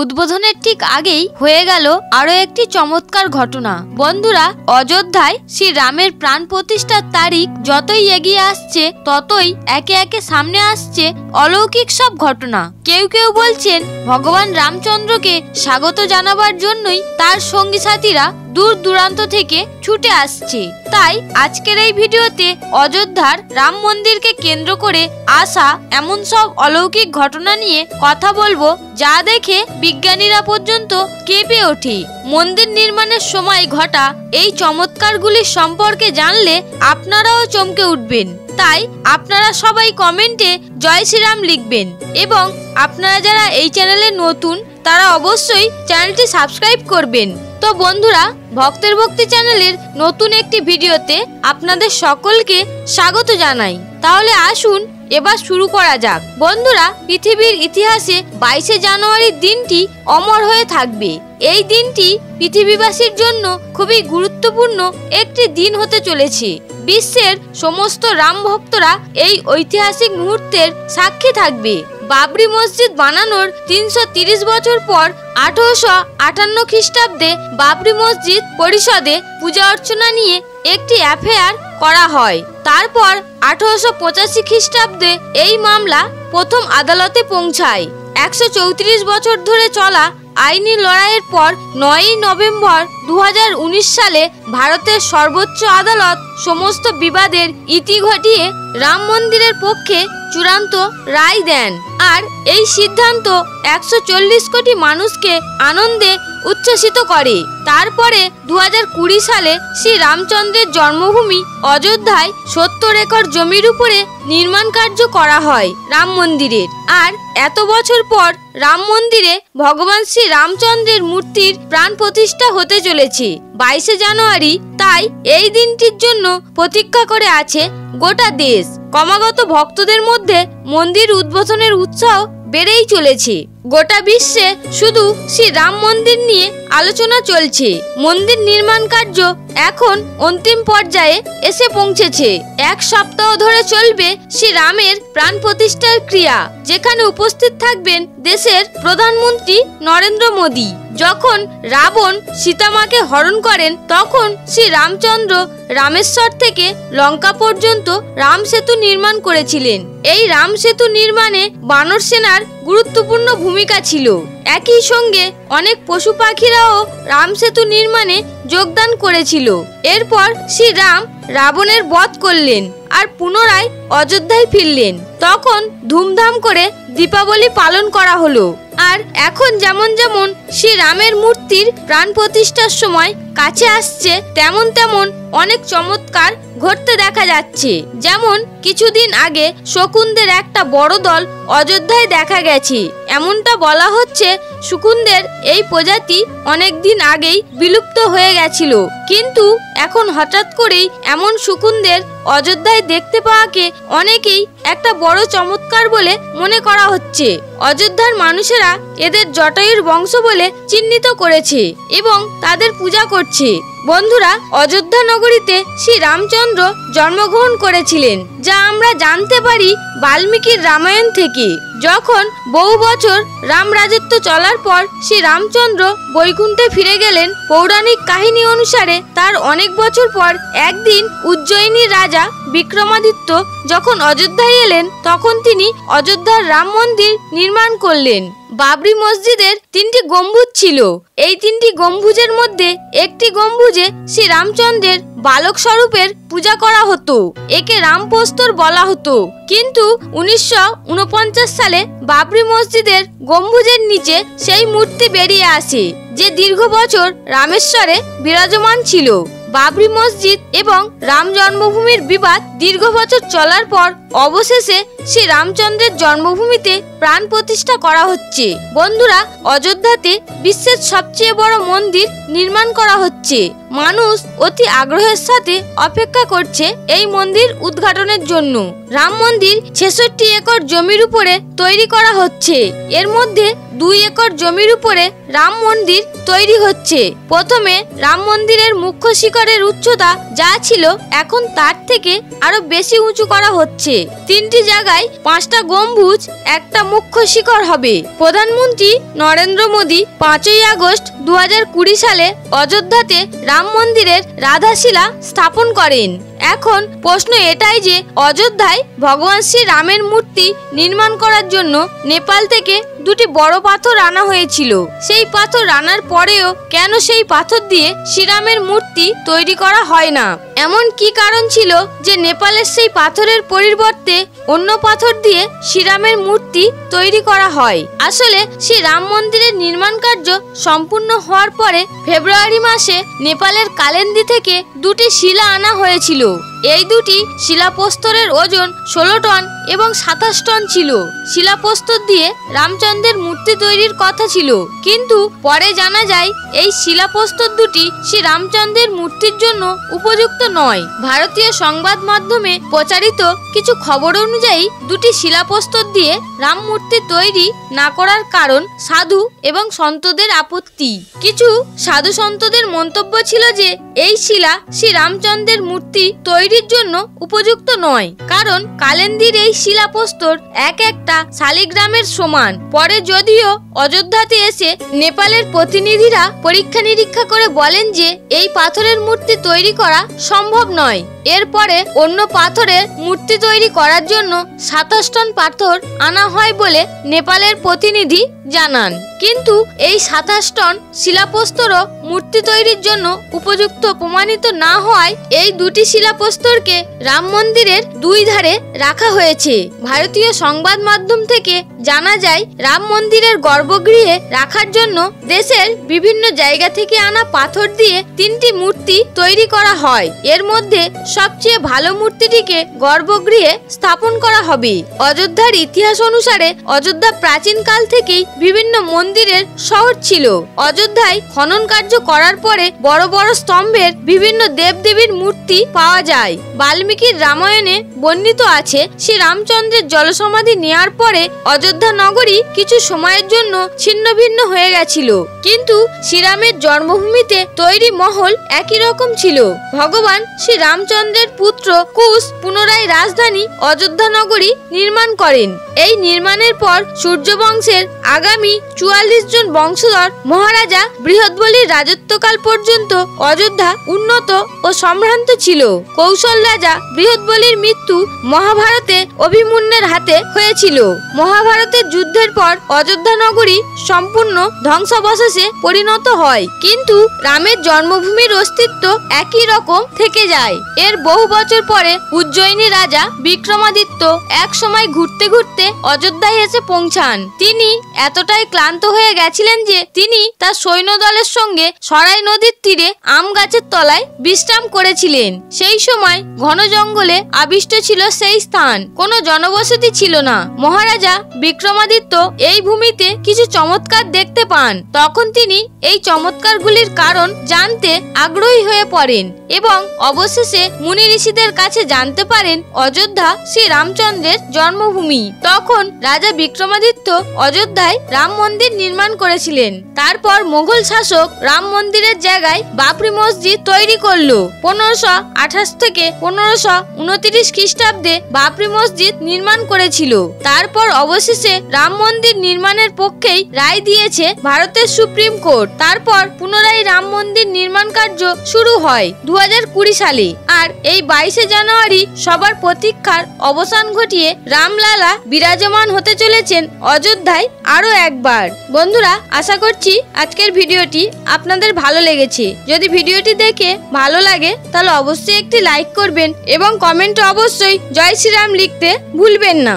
উদ্বোধনের ঠিক আগেই হয়ে গেল আরো একটি চমৎকার ঘটনা। বন্ধুরা, অযোধ্যায় শ্রী রামের প্রাণ প্রতিষ্ঠার তারিখ যতই এগিয়ে আসছে ততই একে একে সামনে আসছে অলৌকিক সব ঘটনা। কেউ কেউ বলছেন ভগবান রামচন্দ্রকে স্বাগত জানাবার জন্যই তার সঙ্গী সাথীরা দূর দূরান্ত থেকে ছুটে আসছে। তাই আজকের এই ভিডিওতে অযোধ্যার রাম মন্দিরকে কেন্দ্র করে আসা এমন সব অলৌকিক ঘটনা নিয়ে কথা বলবো, যা দেখে বিজ্ঞানীরা পর্যন্ত কেঁপে ওঠে। মন্দির নির্মাণের সময় ঘটা এই চমৎকারগুলির সম্পর্কে জানলে আপনারাও চমকে উঠবেন। তাই আপনারা সবাই কমেন্টে জয় শ্রীরাম লিখবেন এবং আপনারা যারা এই চ্যানেলে নতুন তারা অবশ্যই চ্যানেলটি সাবস্ক্রাইব করবেন। তো বন্ধুরা, ভক্তের ভক্তি চ্যানেলের নতুন একটি ভিডিওতে আপনাদের সকলকে স্বাগত জানাই। তাহলে আসুন এবার শুরু করা যাক। বন্ধুরা, পৃথিবীর ইতিহাসে 22শে জানুয়ারির দিনটি অমর হয়ে থাকবে। এই দিনটি পৃথিবীবাসীর জন্য খুবই গুরুত্বপূর্ণ একটি দিন হতে চলেছে। বিশ্বের সমস্ত রাম ভক্তরা এই ঐতিহাসিক মুহূর্তের সাক্ষী থাকবে। বাবরি মসজিদ বানানোর 330 বছর পর 1858 খ্রিস্টাব্দে বাবরি মসজিদ পরিষদে পূজা অর্চনা নিয়ে একটি এফআইআর করা হয়। তারপর 1885 খ্রিস্টাব্দে এই মামলা প্রথম আদালতে পৌঁছায়। 134 বছর ধরে চলা আইনি লড়াইয়ের পর 9 নভেম্বর 2019 সালে ভারতের সর্বোচ্চ আদালত সমস্ত বিবাদের ইতি ঘটিয়ে রাম মন্দিরের পক্ষে চূড়ান্ত রায় দেন। আর এই সিদ্ধান্ত 140 কোটি মানুষকে আনন্দে উচ্ছ্বসিত করে। তারপরে 2020 সালে শ্রী রামচন্দ্রের জন্মভূমি অযোধ্যায় 70 একর জমির উপরে নির্মাণ কার্য করা হয় রাম মন্দিরের। আর এত বছর পর রাম মন্দিরে ভগবান শ্রী রামচন্দ্রের মূর্তির প্রাণ প্রতিষ্ঠা হতে চলেছে 22শে জানুয়ারি। তাই এই দিনটির জন্য প্রতীক্ষা করে আছে গোটা দেশ। ক্রমাগত ভক্তদের মধ্যে মন্দির উদ্বোধনের উৎসাহ বেড়েই চলেছে। গোটা বিশ্বে শুধু শ্রী রাম মন্দির নিয়ে আলোচনা চলছে। মন্দির নির্মাণ কার্য এখন অন্তিম পর্যায়ে এসে পৌঁছেছে। 1 সপ্তাহ ধরে চলবে শ্রী রামের প্রাণ প্রতিষ্ঠার ক্রিয়া, যেখানে উপস্থিত থাকবেন দেশের প্রধানমন্ত্রী নরেন্দ্র মোদী। যখন রাবণ সীতামাকে হরণ করেন তখন শ্রী রামচন্দ্র রামেশ্বর থেকে লঙ্কা পর্যন্ত রাম সেতু নির্মাণ করেছিলেন। এই রাম সেতু নির্মাণে বানর সেনার গুরুত্বপূর্ণ ভূমিকা ছিল। একই সঙ্গে অনেক পশু পাখিরাও রাম সেতু নির্মাণে যোগদান করেছিল। এরপর শ্রী রাম রাবণের বধ করলেন আর পুনরায় অযোধ্যায় ফিরলেন। তখন ধুমধাম করে দীপাবলি পালন করা হলো। আর এখন যেমন যেমন শ্রী রামের মূর্তির প্রাণ প্রতিষ্ঠার সময় কাছে আসছে, তেমন তেমন অনেক চমৎকার ঘটতে দেখা যাচ্ছে। যেমন কিছুদিন আগে শকুনদের একটা বড় দল অযোধ্যায় দেখা গেছে। এমনটা বলা হচ্ছে শকুনদের এই প্রজাতি অনেক দিন আগেই বিলুপ্ত হয়ে গেছিল, কিন্তু এখন হঠাৎ করেই এমন শকুনদের অযোধ্যায় দেখতে পাওয়াকে অনেকেই একটা বড় চমৎকার বলে মনে করা হচ্ছে। অযোধ্যার মানুষেরা এদের জটায়ুর বংশ বলে চিহ্নিত করেছে এবং তাদের পূজা করছে। বন্ধুরা, অযোধ্যা নগরীতে শ্রী রামচন্দ্র জন্মগ্রহণ করেছিলেন, যা আমরা জানতে পারি বাল্মীকির রামায়ণ থেকে। যখন বহু বছর রাম রাজত্ব চলার পর শ্রী রামচন্দ্র বৈকুণ্ঠে ফিরে গেলেন, পৌরাণিক কাহিনী অনুসারে তার অনেক বছর পর একদিন উজ্জয়িনীর রাজা বিক্রমাদিত্য যখন অযোধ্যায় এলেন, তখন তিনি অযোধ্যার রাম মন্দির নির্মাণ করলেন। বাবরি মসজিদের 3টি গম্বুজ ছিল। এই 3টি গম্বুজের মধ্যে একটি গম্বুজে শ্রী রামচন্দ্রের বালক স্বরূপের পূজা করা হতো। একে রামপ্রস্তর বলা হতো। কিন্তু 1949 সালে বাবরি মসজিদের গম্বুজের নিচে সেই মূর্তি বেরিয়ে আসে, যে দীর্ঘ বছর রামেশ্বরে বিরাজমান ছিল। বাবরি মসজিদ এবং রাম জন্মভূমির বিবাদ দীর্ঘ বছর চলার পর অবশেষে শ্রী রামচন্দ্রের জন্মভূমিতে প্রাণ প্রতিষ্ঠা করা হচ্ছে। বন্ধুরা, অযোধ্যাতে বিশ্বের সবচেয়ে বড় মন্দির নির্মাণ করা হচ্ছে। মানুষ অতি আগ্রহের সাথে অপেক্ষা করছে এই মন্দির উদ্ঘাটনের জন্য। রাম মন্দির 66 একর জমির উপরে তৈরি করা হচ্ছে। এর মধ্যে 2 একর জমির উপরে রাম মন্দির তৈরি হচ্ছে। প্রথমে রাম মন্দিরের মুখ্য শিখরের উচ্চতা যা ছিল এখন তার থেকে আরো বেশি উঁচু করা হচ্ছে। 3টি জায়গায় 5টা গম্বুজ, একটা মুখ্য শিখর হবে। প্রধানমন্ত্রী নরেন্দ্র মোদী 5ই আগস্ট 2020 সালে অযোধ্যাতে রাম মন্দিরের রাধাশিলা স্থাপন করেন। এখন প্রশ্ন এটাই যে অযোধ্যায় ভগবান শ্রী রামের মূর্তি নির্মাণ করার জন্য নেপাল থেকে 2টি বড় পাথর আনা হয়েছিল। সেই পাথর আনার পরেও কেন সেই পাথর দিয়ে শ্রীরামের মূর্তি তৈরি করা হয় না? এমন কি কারণ ছিল যে নেপালের সেই পাথরের পরিবর্তে অন্য পাথর দিয়ে শ্রীরামের মূর্তি তৈরি করা হয়? আসলে শ্রী রাম মন্দিরের নির্মাণ কার্য সম্পূর্ণ হওয়ার পরে ফেব্রুয়ারি মাসে নেপালের কালেন্দি থেকে 2টি শিলা আনা হয়েছিল। এই 2টি শিলাপ্রস্তরের ওজন 16 টন এবং 27 টন ছিল। শিলাপ্রস্তর দিয়ে রামচন্দ্রের মূর্তি তৈরির কথা ছিল, কিন্তু পরে জানা যায় এই শিলাপ্রস্তর 2টি শ্রী রামচন্দ্রের মূর্তির জন্য উপযুক্ত নয়। ভারতীয় সংবাদ মাধ্যমে প্রচারিত কিছু খবর অনুযায়ী 2টি শিলাপ্রস্তর দিয়ে রাম মূর্তি তৈরি না করার কারণ সাধু এবং সন্তদের আপত্তি। কিছু সাধু সন্তদের মন্তব্য ছিল যে এই শিলা শ্রী রামচন্দ্রের মূর্তি তৈরির জন্য উপযুক্ত নয়, কারণ কালেন্দির এই শিলাপ্রস্তর একটা শালিগ্রামের সমান। পরে যদিও অযোধ্যাতে এসে নেপালের প্রতিনিধিরা পরীক্ষা নিরীক্ষা করে বলেন যে এই পাথরের মূর্তি তৈরি করা সম্ভব নয়। এরপরে অন্য পাথরের মূর্তি তৈরি করার জন্য 27 টন পাথর আনা হয় বলে নেপালের প্রতিনিধি জানান, কিন্তু এই 27 টন শিলাপ্রস্তরও মূর্তি তৈরির জন্য উপযুক্ত প্রমাণিত না হওয়ায় এই 2টি শিলাপ্রস্তরকে রাম মন্দিরের 2 ধারে রাখা হয়েছে। ভারতীয় সংবাদ মাধ্যম থেকে জানা যায় রাম মন্দিরের গর্ভগৃহে রাখার জন্য দেশের বিভিন্ন জায়গা থেকে আনা পাথর দিয়ে 3টি মূর্তি তৈরি করা হয়। এর মধ্যে সবচেয়ে ভালো মূর্তিটিকে গর্ভগৃহে স্থাপন করা হবে। অযোধ্যার ইতিহাস অনুসারে অযোধ্যা প্রাচীন কাল থেকেই বিভিন্ন মন্দিরের শহর ছিল। অযোধ্যায় খনন কার্য করার পরে বড় বড় স্তম্ভের বিভিন্ন দেবদেবীর মূর্তি পাওয়া যায়। বাল্মীকির রামায়ণে বর্ণিত আছে শ্রী রামচন্দ্রের জলসমাধি নেয়ার পরে অযোধ্যা নগরী কিছু সময়ের জন্য ছিন্ন ভিন্ন হয়ে গেছিল, কিন্তু শ্রীরামের জন্মভূমিতে তৈরি মহল একই রকম ছিল। ভগবান শ্রী রামচন্দ্রের পুত্র কুশ পুনরায় রাজধানী অযোধ্যা নগরী নির্মাণ করেন। এই নির্মাণের পর সূর্যবংশের আগামী 44 জন বংশধর মহারাজা বৃহৎবলীর রাজত্বকাল পর্যন্ত অযোধ্যা উন্নত ও সম্ভ্রান্ত ছিল। কৌশল রাজা বৃহৎবলীর মৃত্যু মহাভারতে অভিমন্যুর হাতে হয়েছিল। মহাভারতের যুদ্ধের পর অযোধ্যা নগরী সম্পূর্ণ ধ্বংসাবশেষে পরিণত হয়, কিন্তু রামের জন্মভূমির অস্তিত্ব একই রকম থেকে যায়। এর বহু বছর পরে উজ্জয়িনী রাজা বিক্রমাদিত্য এক সময় ঘুরতে ঘুরতে অযোধ্যায় এসে পৌঁছান। তিনি এতটাই ক্লান্ত হয়ে গেছিলেন যে তিনি তার সৈন্যদলের সঙ্গে সরাই নদীর তীরে আম গাছের তলায় বিশ্রাম করেছিলেন। সেই সময় ঘন জঙ্গলে আবিষ্ট ছিল সেই স্থান, কোনো জনবসতি ছিল না। মহারাজা বিক্রমাদিত্য এই ভূমিতে কিছু চমৎকার দেখতে পান। তখন তিনি এই চমৎকারগুলির কারণ জানতে আগ্রহী হয়ে পড়েন এবং অবশেষে মুনি ঋষিদের কাছে জানতে পারেন অযোধ্যা শ্রী রামচন্দ্রের জন্মভূমি। তখন রাজা বিক্রমাদিত্য অযোধ্যায় রাম মন্দির নির্মাণ করেছিলেন। তারপর মোগল শাসক রাম মন্দিরের জায়গায় বাবরি মসজিদ তৈরি করলো। 1528 থেকে 1529 খ্রিস্টাব্দে বাবরি মসজিদ নির্মাণ করেছিল। তারপর অবশেষে রাম মন্দির নির্মাণের পক্ষেই রায় দিয়েছে ভারতের সুপ্রিম কোর্ট। তারপর পুনরায় রাম মন্দির নির্মাণ কার্য শুরু হয় 2020 সালে। আর এই 22শে জানুয়ারি সবার প্রতীক্ষার অবসান ঘটিয়ে রামলালা বিরাজমান হতে চলেছেন অযোধ্যায় আরো একবার। বন্ধুরা, আশা করছি আজকের ভিডিওটি আপনাদের ভালো লেগেছে। যদি ভিডিওটি দেখে ভালো লাগে তাহলে অবশ্যই একটি লাইক করবেন এবং কমেন্টে অবশ্যই জয় শ্রীরাম লিখতে ভুলবেন না।